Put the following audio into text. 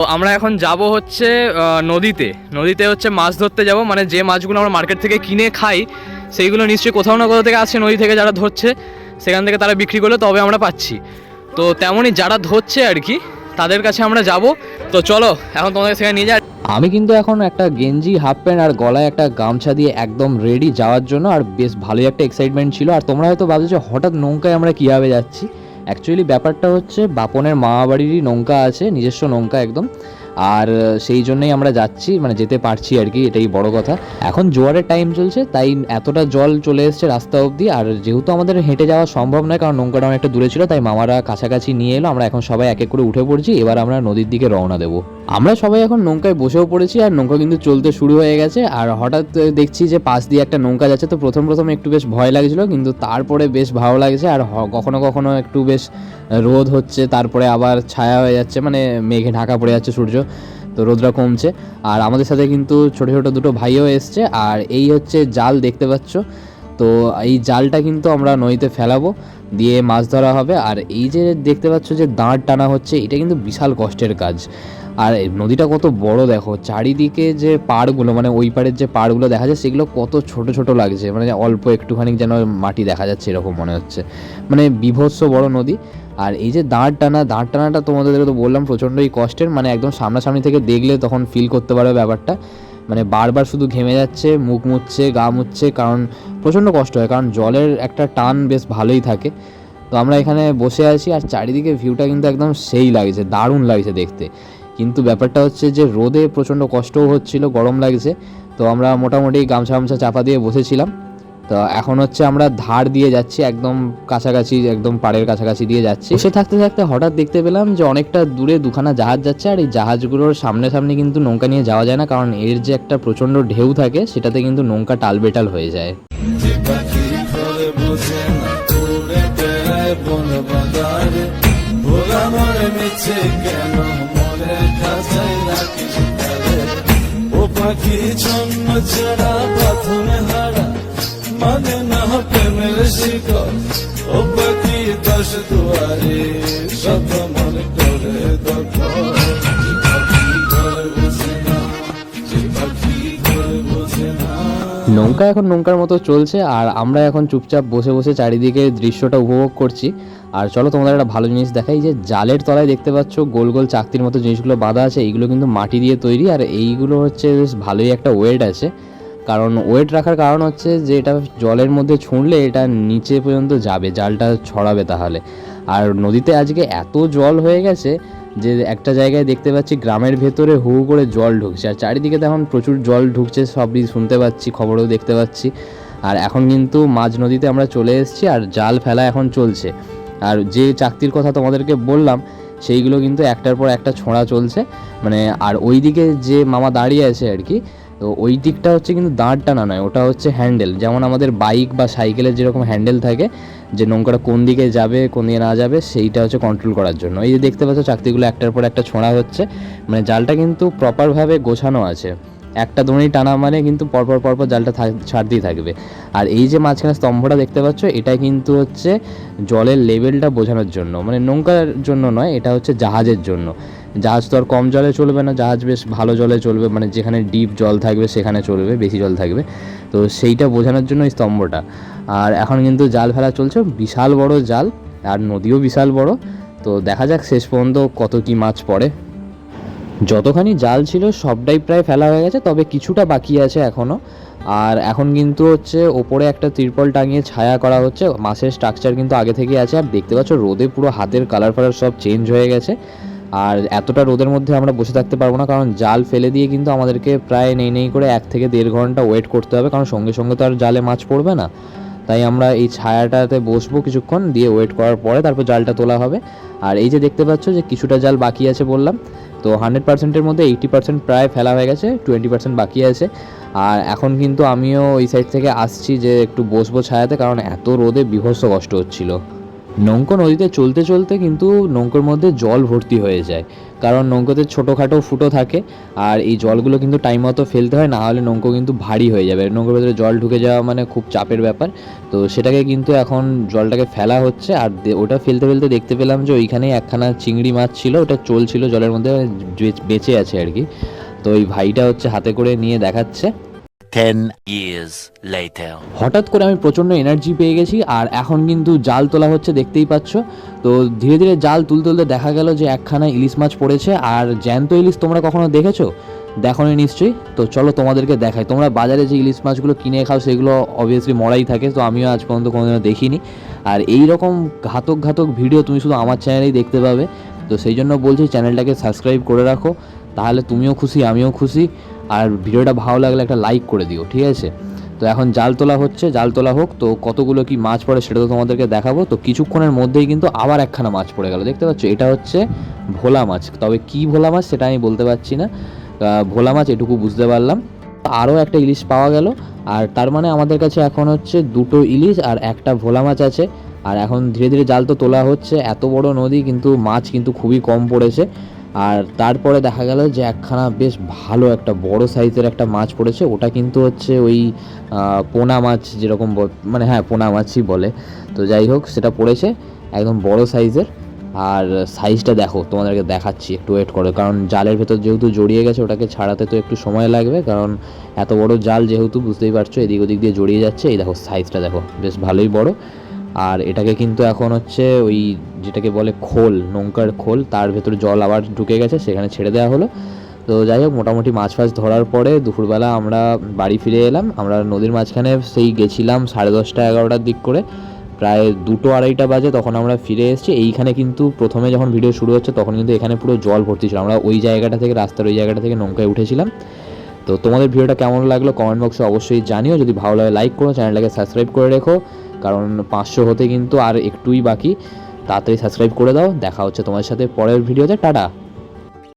তো আমরা এখন যাব হচ্ছে নদীতে হচ্ছে মাছ ধরতে যাব, মানে যে মাছগুলো আমরা মার্কেট থেকে কিনে খাই সেইগুলো নিশ্চয়ই কোথাও না কোথাও থেকে আসছে, নদী থেকে যারা ধরছে সেখান থেকে তারা বিক্রি করলে তবে আমরা পাচ্ছি। তো তেমনই যারা ধরছে আর কি তাদের কাছে আমরা যাব। তো চলো এখন তোমাদের সেখানে নিয়ে যাই। আমি কিন্তু এখন একটা গেঞ্জি, হাফ প্যান্ট আর গলায় একটা গামছা দিয়ে একদম রেডি যাওয়ার জন্য, আর বেশ ভালোই একটা এক্সাইটমেন্ট ছিল। আর তোমরা হয়তো ভাবছো হঠাৎ নৌকায় আমরা কীভাবে যাচ্ছি। অ্যাকচুয়ালি ব্যাপারটা হচ্ছে বাপনের মামা বাড়িরই নৌকা আছে, নিজস্ব নৌকা একদম, আর সেই জন্যই আমরা যাচ্ছি, মানে যেতে পারছি আর কি, এটাই বড় কথা। এখন জোয়ারের টাইম চলছে তাই এতটা জল চলে এসছে রাস্তা অবধি, আর যেহেতু আমাদের হেঁটে যাওয়া সম্ভব নয় কারণ নৌকাটা অনেকটা দূরে ছিল, তাই মামারা কাছাকাছি নিয়ে এলো। আমরা এখন সবাই এক এক করে উঠে পড়ছি, এবার আমরা নদীর দিকে রওনা দেবো। আমরা সবাই এখন নৌকায় বসেও পড়েছি আর নৌকা কিন্তু চলতে শুরু হয়ে গেছে। আর হঠাৎ দেখছি যে পাশ দিয়ে একটা নৌকা যাচ্ছে, তো প্রথম একটু বেশ ভয় লাগছিল, কিন্তু তারপরে বেশ ভালো লাগছে। আর কখনো কখনো একটু বেশ রোদ হচ্ছে, তারপরে আবার ছায়া হয়ে যাচ্ছে, মানে মেঘে ঢাকা পড়ে যাচ্ছে সূর্য, তো রোদটা কমছে। আর আমাদের সাথে কিন্তু ছোটো ছোটো দুটো ভাইও এসছে। আর এই হচ্ছে জাল দেখতে পাচ্ছ, তো এই জালটা কিন্তু আমরা নদীতে ফেলাবো, দিয়ে মাছ ধরা হবে। আর এই যে দেখতে পাচ্ছ যে দাঁড় টানা হচ্ছে, এটা কিন্তু বিশাল কষ্টের কাজ। আর নদীটা কত বড় দেখো, চারিদিকে যে পাড়গুলো, মানে ওই পাড়ের যে পাড়গুলো দেখা যায় সেগুলো কত ছোট ছোট লাগছে, মানে অল্প একটুখানি যেন মাটি দেখা যাচ্ছে এরকম মনে হচ্ছে, মানে বিভৎস বড় নদী। আর এই যে দাঁড় টানাটা তোমাদের তো বললাম প্রচণ্ডই কষ্টের, মানে একদম সামনাসামনি থেকে দেখলে তখন ফিল করতে পারবে ব্যাপারটা, মানে বারবার শুধু ঘেমে যাচ্ছে, মুখ মুছছে, গা মুছছে, কারণ প্রচণ্ড কষ্ট হয়, কারণ জলের একটা টান বেশ ভালোই থাকে। তো আমরা এখানে বসে আছি আর চারিদিকে ভিউটা কিন্তু একদম সেই লাগছে, দারুণ লাগছে দেখতে। কিন্তু ব্যাপারটা হচ্ছে যে রোদে প্রচণ্ড কষ্টও হচ্ছিল, গরম লাগছে, তো আমরা মোটামুটি গামছা চাপা দিয়ে বসেছিলাম। তো এখন হচ্ছে আমরা ধার দিয়ে যাচ্ছি, একদম কাছাকাছি, একদম পাড়ের কাছাকাছি দিয়ে যাচ্ছি। বসে থাকতে থাকতে হঠাৎ দেখতে পেলাম যে অনেকটা দূরে দুখানা জাহাজ যাচ্ছে, আর এই জাহাজগুলোর সামনে কিন্তু নৌকা নিয়ে যাওয়া যায় না, কারণ এর যে একটা প্রচণ্ড ঢেউ থাকে সেটাতে কিন্তু নৌকা টালবেটাল হয়ে যায়। মানে না প্রেমের শিকল ও বাকি দশ দুয়ারে শত মনে করে নৌকা এখন নৌকার মতো চলছে, আর আমরা এখন চুপচাপ বসে বসে চারিদিকে দৃশ্যটা উপভোগ করছি। আর চলো তোমাদের একটা ভালো জিনিস দেখাই, যে জালের তলায় দেখতে পাচ্ছ গোল গোল চাকতির মতো জিনিসগুলো বাঁধা আছে, এইগুলো কিন্তু মাটি দিয়ে তৈরি। আর এইগুলো হচ্ছে বেশ ভালোই একটা ওয়েট আছে, কারণ ওয়েট রাখার কারণ হচ্ছে যে এটা জলের মধ্যে ছুঁড়লে এটা নিচে পর্যন্ত যাবে, জালটা ছড়াবে তাহলে। আর নদীতে আজকে এত জল হয়ে গেছে যে একটা জায়গায় দেখতে পাচ্ছি গ্রামের ভেতরে হু হু করে জল ঢুকছে, আর চারিদিকে তো এখন প্রচুর জল ঢুকছে, সবই শুনতে পাচ্ছি, খবরেও দেখতে পাচ্ছি। আর এখন কিন্তু মাঝ নদীতে আমরা চলে এসেছি আর জাল ফেলা এখন চলছে। আর যে চাকতির কথা তোমাদেরকে বললাম সেইগুলো কিন্তু একটার পর একটা ছোঁড়া চলছে, মানে। আর ওই দিকে যে মামা দাঁড়িয়ে আছে আর কি, তো ওই দিকটা হচ্ছে কিন্তু দাঁড় টানা নয়, ওটা হচ্ছে হ্যান্ডেল, যেমন আমাদের বাইক বা সাইকেলের যেরকম হ্যান্ডেল থাকে, যে নৌকাটা কোন দিকে যাবে কোন দিকে না যাবে সেইটা হচ্ছে কন্ট্রোল করার জন্য। এই যে দেখতে পাচ্ছ চাকতিগুলো একটার পর একটা ছোঁড়া হচ্ছে, মানে জালটা কিন্তু প্রপারভাবে গোছানো আছে, একটা দড়ি টানা মানে কিন্তু পরপর জালটা ছাড়তেই থাকবে। আর এই যে মাঝখানে স্তম্ভটা দেখতে পাচ্ছ, এটা কিন্তু হচ্ছে জলের লেভেলটা বোঝানোর জন্য, মানে নৌকার জন্য নয়, এটা হচ্ছে জাহাজের জন্য। জাহাজ তো আর কম জলে চলবে না, জাহাজ বেশ ভালো জলে চলবে, মানে যেখানে ডিপ জল থাকবে সেখানে চলবে, বেশি জল থাকবে, তো সেইটা বোঝানোর জন্য এই স্তম্ভটা। আর এখন কিন্তু জাল ফেলা চলছে, বিশাল বড় জাল, আর নদীও বিশাল বড়। তো দেখা যাক শেষ পর্যন্ত কত কি মাছ পড়ে। যতখানি জাল ছিল সবটাই প্রায় ফেলা হয়ে গেছে, তবে কিছুটা বাকি আছে এখনও। আর এখন কিন্তু হচ্ছে ওপরে একটা তিরপল টাঙিয়ে ছায়া করা হচ্ছে, মাছের স্ট্রাকচার কিন্তু আগে থেকেই আছে। আর দেখতে পাচ্ছ রোদে পুরো হাতের কালার ফালার সব চেঞ্জ হয়ে গেছে। আর এতটা রোদের মধ্যে আমরা বসে থাকতে পারবো না, কারণ জাল ফেলে দিয়ে কিন্তু আমাদেরকে প্রায় নেই করে 1 থেকে 1.5 ঘন্টা ওয়েট করতে হবে, কারণ সঙ্গে সঙ্গে তো আর জালে মাছ পড়বে না। তাই আমরা এই ছায়াটাতে বসবো কিছুক্ষণ, দিয়ে ওয়েট করার পরে তারপর জালটা তোলা হবে। আর এই যে দেখতে পাচ্ছ যে কিছুটা জাল বাকি আছে বললাম, তো 100%-এর মধ্যে 80% প্রায় ফেলা হয়ে গেছে, 20% বাকি আছে। আর এখন কিন্তু আমিও ওই সাইড থেকে আসছি যে একটু বসবো ছায়াতে, কারণ এত রোদে বিভৎস কষ্ট হচ্ছিল। নৌকো নদীতে চলতে চলতে কিন্তু নৌকোর মধ্যে জল ভর্তি হয়ে যায়, কারণ নৌকোতে ছোটোখাটো ফুটো থাকে আর এই জলগুলো কিন্তু টাইম মতো ফেলতে হয়, না হলে নৌকো কিন্তু ভারী হয়ে যাবে। নৌকোর ভেতরে জল ঢুকে যাওয়া মানে খুব চাপের ব্যাপার। তো সেটাকে কিন্তু এখন জলটাকে ফেলা হচ্ছে, আর ওটা ফেলতে ফেলতে দেখতে পেলাম যে ওইখানে একখানা চিংড়ি মাছ ছিল, ওটা চলছিল জলের মধ্যে, বেঁচে আছে আর কি। তো ওই ভাইটা হচ্ছে হাতে করে নিয়ে দেখাচ্ছে। 10 years later. হঠাৎ করে আমি প্রচণ্ড এনার্জি পেয়ে গেছি, আর এখন কিন্তু জাল তোলা হচ্ছে, দেখতেই পাচ্ছ। তো ধীরে ধীরে জাল তুলতে তুলতে দেখা গেল যে একখানা ইলিশ মাছ পড়েছে। আর জ্যান্ত ইলিশ তোমরা কখনো দেখেছো? দেখোনি নিশ্চয়ই। তো চলো তোমাদেরকে দেখাই। তোমরা বাজারে যে ইলিশ মাছগুলো কিনে খাও সেগুলো অবভিয়াসলি মরাই থাকে, তো আমিও আজ পর্যন্ত কোনোদিনও দেখিনি। আর এই রকম ঘাতক ঘাতক ভিডিও তুমি শুধু আমার চ্যানেলেই দেখতে পাবে। তো সেই জন্য বলছি চ্যানেলটাকে সাবস্ক্রাইব করে রাখো, তাহলে তুমিও খুশি আমিও খুশি। আর ভিডিওটা ভালো লাগলে একটা লাইক করে দিও, ঠিক আছে? তো এখন জাল তোলা হচ্ছে, জাল তোলা হোক। তো কতগুলো কি মাছ পড়ে সেটা তো তোমাদেরকে দেখাবো। তো কিছুক্ষণের মধ্যেই কিন্তু আবার একখানা মাছ পড়ে গেল, দেখতে পাচ্ছ? এটা হচ্ছে ভোলা মাছ, তবে কি ভোলা মাছ সেটা আমি বলতে পারছি না। ভোলা মাছ এটুকু বুঝতে পারলাম। আরও একটা ইলিশ পাওয়া গেল, আর তার মানে আমাদের কাছে এখন হচ্ছে 2টো ইলিশ আর একটা ভোলা মাছ আছে। আর এখন ধীরে ধীরে জাল তো তোলা হচ্ছে। এত বড় নদী কিন্তু মাছ কিন্তু খুবই কম পড়েছে। আর তারপরে দেখা গেল যে একখানা বেশ ভালো একটা বড় সাইজের একটা মাছ পড়েছে। ওটা কিন্তু হচ্ছে ওই পোনা মাছ যেরকম মানে হ্যাঁ পোনা মাছই বলে। তো যাই হোক, সেটা পড়েছে একদম বড় সাইজের। আর সাইজটা দেখো, তোমাদেরকে দেখাচ্ছি, একটু ওয়েট করো, কারণ জালের ভেতর যেহেতু জড়িয়ে গেছে ওটাকে ছাড়াতে তো একটু সময় লাগবে, কারণ এত বড় জাল যেহেতু, বুঝতেই পারছো, এদিক ওদিক দিয়ে জড়িয়ে যাচ্ছে। এই দেখো সাইজটা দেখো, বেশ ভালোই বড়। আর এটাকে কিন্তু এখন হচ্ছে ওই যেটাকে বলে খোল, নৌকার খোল, তার ভেতরে জল আবার ঢুকে গেছে, সেখানে ছেড়ে দেওয়া হলো। তো যাই হোক, মোটামুটি মাছ ফাছ ধরার পরে দুপুরবেলা আমরা বাড়ি ফিরে এলাম। আমরা নদীর মাঝখানে সেই গেছিলাম 10:30 11টার দিক করে, প্রায় 2টো 2:30টা বাজে তখন আমরা ফিরে এসেছি। এইখানে কিন্তু প্রথমে যখন ভিডিও শুরু হচ্ছে তখন কিন্তু এখানে পুরো জল ভর্তি ছিল। আমরা ওই জায়গাটা থেকে, রাস্তার ওই জায়গাটা থেকে নৌকায় উঠেছিলাম। তো তোমাদের ভিডিওটা কেমন লাগলো কমেন্ট বক্সে অবশ্যই জানিও। যদি ভালো লাগে লাইক করো, চ্যানেলটাকে সাবস্ক্রাইব করে রেখো, কারণ 500 হতে কিন্তু আর একটুই বাকি। তাড়াতাড়ি সাবস্ক্রাইব করে দাও। দেখা হচ্ছে তোমার সাথে পরের ভিডিওতে। টাটা।